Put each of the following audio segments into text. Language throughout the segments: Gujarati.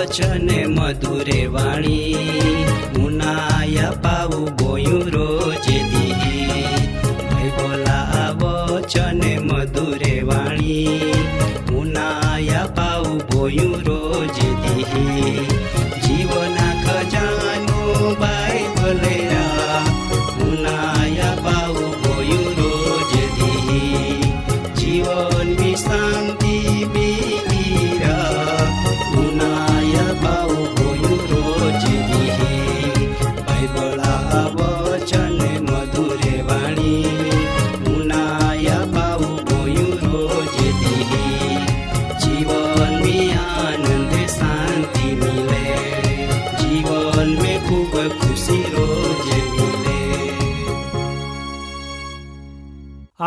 વચને મધુરે વાણી મુનાયા પાવું બોયું રોજે દી. ભાઈ બોલા વચને મધુરે વાણી મુનાયા પાવું બોયું રોજે દી. જીવના ખજાનો બાઇબલે મુનાયા પાવું બોયું રોજે દી. જીવનની શાંતિ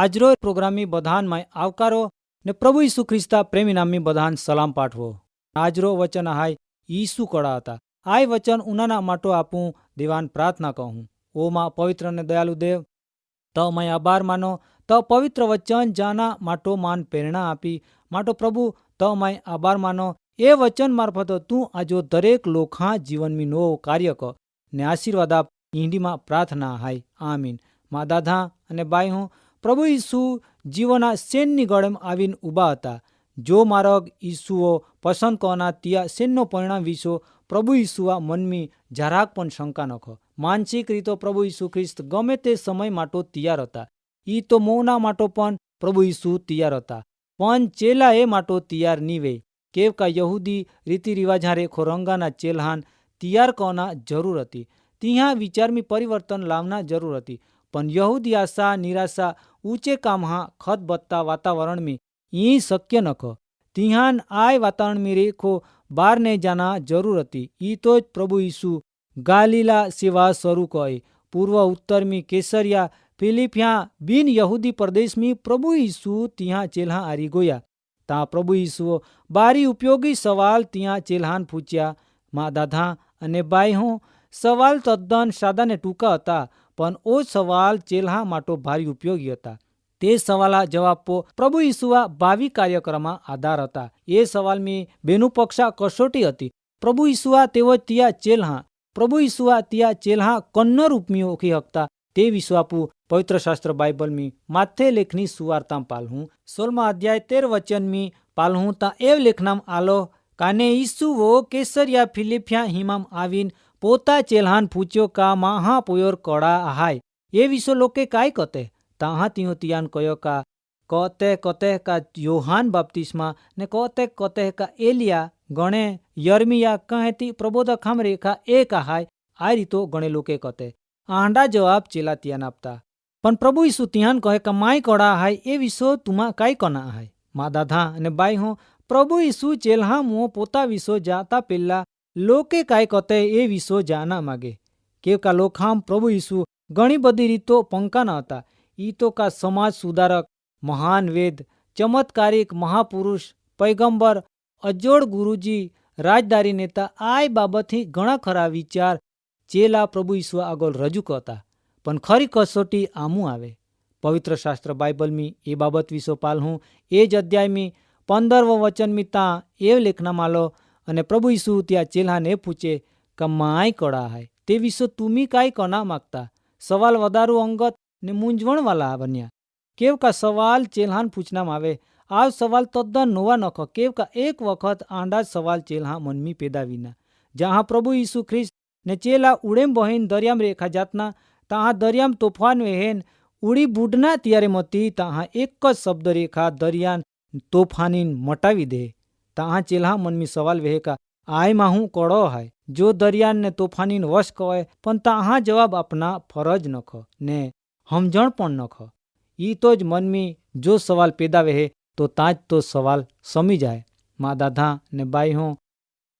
આજરોજ પ્રોગ્રામની બધાનમાં આવકારો ને પ્રભુ ઈસુ ખ્રિસ્તા પ્રેમી નામની બધાન સલામ પાઠવો. આજરો વચન હાય ઈસુ કળા હતા. આય વચન ઉનાના માટો આપું દેવાન પ્રાર્થના કહું. ઓ માં પવિત્ર ને દયાલુ દેવ, તો મેં આભાર માનો તો પવિત્ર વચન જાના માટો માન પ્રેરણા આપી માટો પ્રભુ તો મેં આભાર માનો એ વચન મારફત તું આજો દરેક લોખા જીવનમી નો કાર્ય કર ને આશીર્વાદ આપ. ઈંડીમાં પ્રાર્થના હાય આમીન. મા દાદા અને બાઈ હું પ્રભુ ઈસુ જીવોના સેનની ગળેમ આવીને ઊભા હતા. જો મારગ ઈસુઓ પસંદ કોના ત્યાં સેનનો પરિણામ વિશો પ્રભુ ઈસુઆ મનમી જરાક પણ શંકા નખો. માનસિક રીતો પ્રભુ ઈસુ ખ્રિસ્ત ગમે તે સમય માટો તૈયાર હતા. ઈ તો મૌના માટો પણ પ્રભુ ઈસુ તૈયાર હતા. પણ ચેલા એ માટો તૈયાર નીવે કેવ કા યહૂદી રીતિ રિવાજ હારે ખોરંગાના ચેલહાન તૈયાર કોના જરૂર હતી. ત્યાં વિચારમી પરિવર્તન લાવના જરૂર હતી. પણ યહૂદી આશા નિરાશા ઊંચે કામહા ખત બત્તા વાતાવરણમાં ઈ શક્ય નખો. तिहान आय वातावरण में रेखो बार ने जाना जरूर थी. ई तो प्रभु यीशु गालीला सेवा शुरू कई. पूर्व उत्तर में केसरिया फिलिपिया बिन यहूदी प्रदेश में प्रभु यीशु तिहा चेल्हा आरी गोया. ता प्रभु यीशु बारी उपयोगी सवाल तिहा चेल्हान पूछ्या. माँ दादा अने बाई हो सवाल तद्दन सादा ने टूका था, पण ओ सवाल चेल्हा माटो भारी उपयोगी था. ते सवाला जवाब प्रभु यीशुआ भावी कार्यक्रम आधार था. ये सवाल में बेनु पक्षा कसोटी थी. प्रभु यीशुआ तेव तिया चेल्हा प्रभु यीशुआ तिया चेल्हा कन्न रूप में ओखी हकता ते विश्वापु पवित्र शास्त्र बाइबल में माथे लेखनी सुवार्ता पालहूँ 16 अध्याय 13 वचन में पालहूँ ता एव लेखनाम आलो काने यीशु वो केसरिया फिलिपिया हिमाम आवीन पोता चेल्हान पूछ्यो का महापोयोर कड़ा आहाय ये विश्व लोके काय कते ताहा तियो तियान कयो का कते का योहान बपतिस्मा ने कते का एलिया गणे यर्मिया कहती प्रबोधक हम रेखा एक आहाय आ रीतो गणे लोके कते आंडा जवाब चेला तियान आपता. पण प्रभु यीशु तियान कहे का माय कड़ा आहाय ए विश्व तुमा काय कना आहाय. माँ दादा ने बाई हो प्रभु यीशु चेल्हा मुओ पोता विश्व जाता पेला लोके काय कते ए विश्व जाना मागे. केव का लोखाम प्रभु यीशु घणी बधी रीतो पंका न हता. ई तो का समाज सुधारक महान वेद चमत्कारिक महापुरुष पैगंबर अजोड़ गुरुजी राजदारी नेता आय बाबत ही घणा खरा विचार चेला प्रभु यीशु आगोल रजू करता. पण खरी कसोटी आमू आवे. पवित्र शास्त्र बाइबल में ए बाबत विषो पालहूँ एज अध्याय में 15 वचन में ता एव लेखना मालो अने प्रभु यीशु त्या चेला ने पूछे का माय कड़ा है ते विषो तुमी काय कना मागता. सवाल वधारू अंगत ने मूंझवण वाला बन्या. केव का सवाल चेल्हान पूछना आवे. आ सवाल तद्दन नोवा नखो. केव का एक वखत आंडा सवाल चेल्हा मन में पैदा विना. जहाँ प्रभु यीशु ख्रिस्त ने चेला उड़ेम बहीन दरियाम रेखा जातना तहाँ दरियाम तोफान वेहेन उड़ी बूढ़ना त्यारे मती तहाँ एक शब्द रेखा दरियान तोफानीन मटावी दे. तहाँ चेल्हा मन में सवाल वेहे का आय माहू कड़ो है जो दरियान ने तोफानीन वश कहे. पण तहाँ जवाब अपना फरज नखो ने हमजण पण नखो. ई तो ज मन में जो सवाल पैदा वेहे તો તાજ તો સવાલ સમી જાય. મા દાદા ને બાઈ હું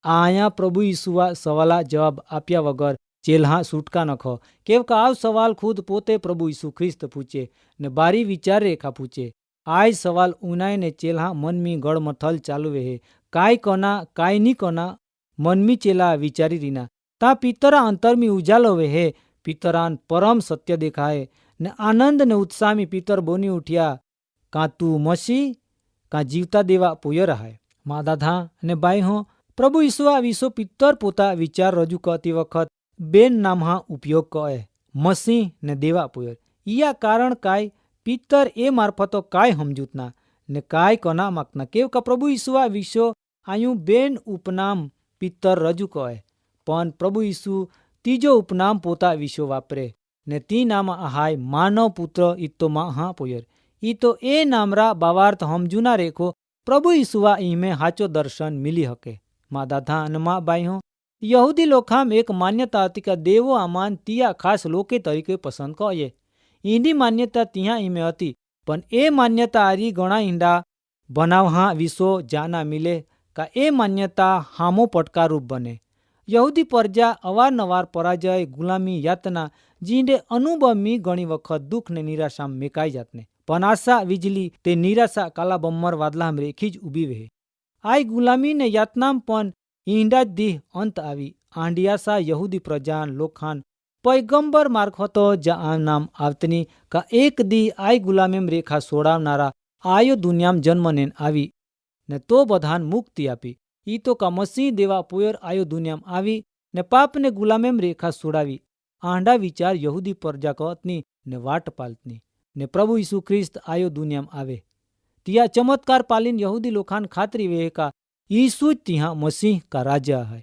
અહીંયા પ્રભુ ઈસુઆ સવાલા જવાબ આપ્યા વગર ચેલ્હા છૂટકા નખો. કેવ કે આવ સવાલ ખુદ પોતે પ્રભુ ઈસુ ખ્રિસ્ત પૂછે ને બારી વિચાર રેખા પૂછે. આય સવાલ ઉનાઈને ચેલ્હા મનમી ગળમથલ ચાલુ રહે. કાય કોના કાય ની કોના મનમી ચેલા વિચારી રીના. તા પિતરા અંતરમી ઉજાલો વેહે. પિતરાન પરમ સત્ય દેખાય ને આનંદ ને ઉત્સાહમી પિતર બોની ઉઠ્યા, કાં તું મસી કાં જીવતા દેવા પોય રહાય. મા દાદા ને બાઈ હો પ્રભુ ઈસુઆ વિસો પિત્તર પોતા વિચાર રજૂ કરતી વખત બેન નામહા ઉપયોગ કહે, મસીહ ને દેવા પોયર. ઈયા કારણ કાય પિત્તર એ મારફતો કાય સમજૂતના ને કાય કોના માગના. કેવ કે પ્રભુ ઈસુઆ વિસો આયું બેન ઉપનામ પિત્તર રજૂ કહે, પણ પ્રભુ ઈસુ ત્રીજો ઉપનામ પોતા વિસો વાપરે ને તી નામ આહાય માનવ પુત્ર ઈતો મહા પોયર. ઈ તો એ નામરા બાવાર્થ સમજુના રેખો પ્રભુ ઈસુઆ ઈમે હાચો દર્શન મિલી હકે. મા દાદા અને મા બાઈ હો યહૂદી લોખામ એક માન્યતા હતી કે દેવો આમાન તિયા ખાસ લોકે તરીકે પસંદ કહે. ઈની માન્યતા ત્યાં ઈમે હતી, પણ એ માન્યતા આરી ઘણા ઈંડા બનાવહા વિસો જાના મિલે કા એ માન્યતા હામો પડકારરૂપ બને. યહૂદી પ્રજા અવારનવાર પરાજય, ગુલામી, યાતના જીંડે અનુભવમી ઘણી વખત દુઃખ ને નિરાશામાં મેકાઈ જાતને. પણ આશા વીજળી તે નિરાશા કાલા બમ્મર વાદલામ રેખી જ ઊભી વહે. આય ગુલામી ને યાતનામ પણ ઈંડા જ દીહ અંત આવી. આંડિયાસા યહૂદી પ્રજાન લોખાન પૈગંબર મારફતો જ નામ આવતની કા એક દી આય ગુલામીમ રેખા સોડાવનારા આયો દુનિયામ જન્મનેન આવી ને તો બધાન મુક્તિ આપી. ઈ તો કા મસીહ દેવા પોયર આયો દુનિયામ આવી ને પાપને ગુલામેમ રેખા સોડાવી. આંડા વિચાર યહૂદી પ્રજા કહતની ને વાટ પાલતની ને પ્રભુ ઈસુ ખ્રિસ્ત આયો દુનિયામ આવે. ત્યાં ચમત્કાર પાલીન યહૂદી લોખાન ખાતરી વે કા ઈસુ જ ત્યાં મસીહ કા રાજા હૈ.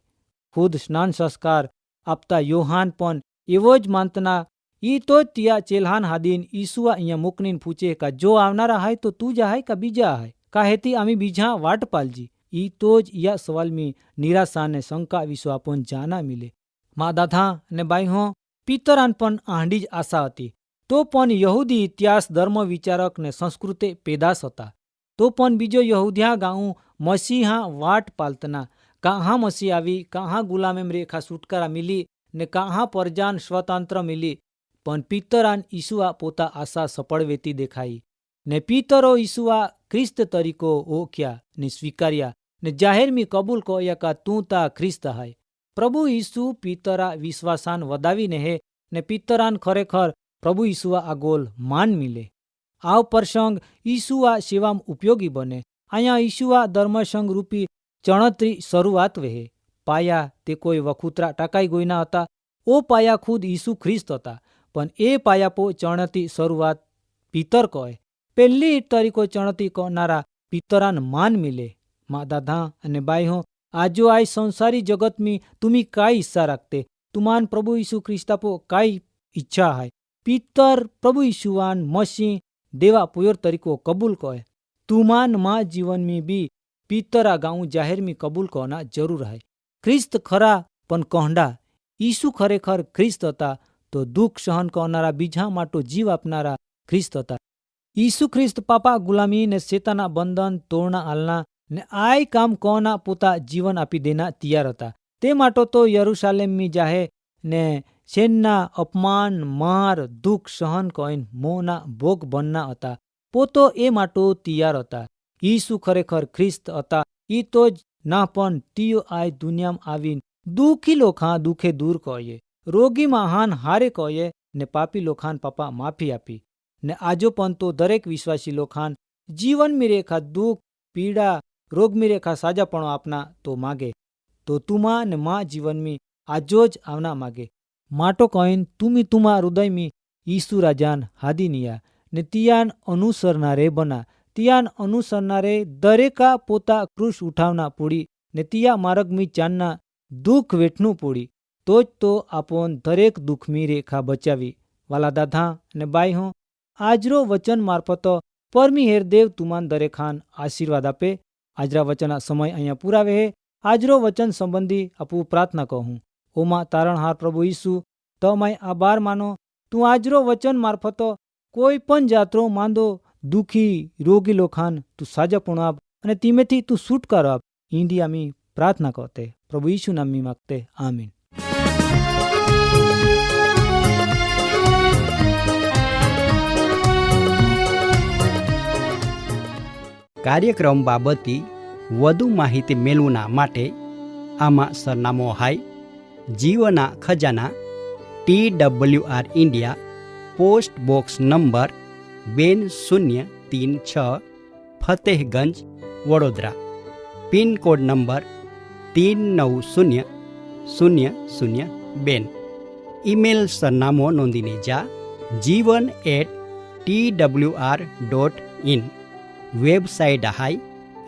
ખુદ સ્નાન સંસ્કાર આપતા યોહાન પણ એવો જ માનતના. ઈ તો જ ત્યાં ચેલ્હાન હાદીન ઈસુઆ અહીંયા મૂકનીને પૂછે કા જો આવનારા હાય તો તું જાહાય કા બીજા હાય કા હેતી આમી બીજા વાટ પાલજી. ઈ તો જ યા સવાલમી નિરાશા ને શંકા વિસો આપણ જાના મિલે. મા દાદા ને બાઈ હો પિતરાન પણ આંડી જ આશા હતી. તો પણ યહૂદી ઇતિહાસ ધર્મ વિચારક ને સંસ્કૃતે પેદાશ હતા. તો પણ બીજો યહૂદિયા ગાઉં મસીહા વાટ પાલતના. કાં મસીહ આવી, કાં ગુલામેમ રેખા છુટકારા મિલી ને કાં પરજાન સ્વતંત્ર મિલી. પણ પિતરાન ઈસુઆ પોતા આશા સફળ વેતી દેખાઈ ને પિતરો ઈસુઆ ખ્રિસ્ત તરીકો ઓળખ્યા ને સ્વીકાર્યા ને જાહેરમી કબૂલ કહ્યા કા તું તા ખ્રિસ્ત હાય. પ્રભુ ઈસુ પિતરા વિશ્વાસાન વધાવીને હે ને પિતરાન ખરેખર પ્રભુ ઈસુઆ આગોલ માન મિલે. આવ પ્રસંગ ઈસુઆ સેવામ ઉપયોગી બને. અહીંયા ઈસુઆ ધર્મસંઘ રૂપી ચણતરી શરૂઆત વહે. પાયા તે કોઈ વખુતરા ટકાઈ ગોઈના હતા. ઓ પાયા ખુદ ઈસુ ખ્રિસ્ત હતા. પણ એ પાયાપો ચણતી શરૂઆત પિતર કહે. પહેલી ઈટ તરીકો ચણતી કહનારા પિતરાન માન મિલે. મા દાદા અને બાઈ હો આજો આય સંસારી જગતમી તુમી કાઈ ઈચ્છા રાખતે. તુમાન પ્રભુ ઈસુ ખ્રિસ્તાપો કાઈ ઈચ્છા હાય. પિતર પ્રભુ ઈસુવાન મસીહ દેવા પોયર તરીકો કબૂલ કહે. તુમાન મા જીવનમી બી પિતરા ગાઉં જાહેરમી કબૂલ કહના જરૂર હાય. ખ્રિસ્ત ખરા પણ કહંડા. ઈસુ ખરેખર ખ્રિસ્ત હતા તો દુઃખ સહન કરનારા બીજા માટે જીવ આપનારા ખ્રિસ્ત હતા. ઈસુ ખ્રિસ્ત પાપા ગુલામી ને શેતાના બંધન તોડના હાલના ને આય કામ કોના પોતા જીવન આપી દેના તૈયાર હતા. તે માટે તો યરુશાલેમની જાહે ને શેનના અપમાન માર દુઃખ સહન કોઈન મોના ભોગ બનના હતા. પોતો એ માટો તૈયાર હતા. ઈસુ ખરેખર ખ્રિસ્ત હતા. ઈ તો જ ના પણ તીયો આય દુનિયામાં આવીને દુઃખી લોખા દુઃખે દૂર કહે, રોગી મહાન હારે કહે ને પાપી લોખાન પાપા માફી આપી. ને આજો પણ તો દરેક વિશ્વાસી લોખાન જીવનમી રેખા દુઃખ પીડા રોગમી રેખા સાજાપણો આપના તો માગે. તો તુમા ને મા જીવનમી આજો જ આવના માગે. માટો કહીન તુમી તુમા હૃદયમી ઈસુ રાજાન હાદીનિયા ને તિયાન અનુસરનારે બના. તિયાન અનુસરનારે દરેકા પોતા ક્રુશ ઉઠાવના પૂડી ને તિયા માર્ગમી ચાંદના દુઃખ વેઠનું પૂડી. તો જ તો આપોન દરેક દુઃખમી રેખા બચાવી. વાલા દાદા ને બાઈ હો આજરો વચન મારફતો પરમી હેરદેવ તુમાન દરેખાન આશીર્વાદ આપે. આજરા વચનના સમય અહીંયા પુરાવે હે. આજરો વચન સંબંધી આપું પ્રાર્થના કહું. ઓમાં તારણહાર પ્રભુ ઈસુ તમાય આભાર માનો. તું આજરો વચન મારફતો કોઈ પણ જાતરો માંદો दुखी रोगी लोखान तू साजापण आप અને તીમેથી તું છુટકારો આપ. ઈંડી આમી પ્રાર્થના કરતે પ્રભુ ઈસુ નામી માગતે આમીન. કાર્યક્રમ બાબતે વધુ માહિતી મેળવવા માટે આમાં સરનામો હાય જીવના ખજાના TWR India, post box number 2036, Fatehganj, Vadodara. Pin code number 390002. Email સરનામો નોંધીને જા jivan@twr.in. વેબસાઇટ હાય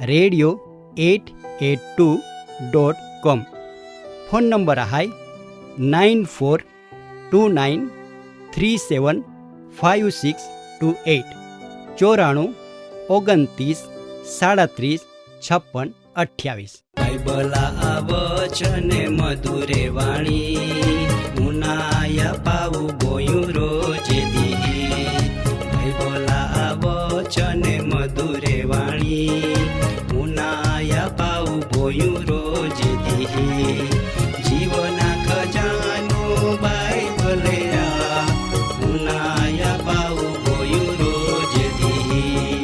radio882.com. ફોન નંબર હાય 9429375628 9429375628. બાઇબલા આવચને મધુરે વાણી મુનાયા પાવું ગોયું રોજે દી. બાઇબલા આવચને મધુરે વાણી મુનાયા પાવું ગોયું રોજે દી. જીવના ખજાનો બાઇબલે આ મુનાયા પાવું ગોયું રોજે દી.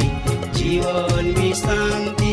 જીવન વિશ્રાંતિ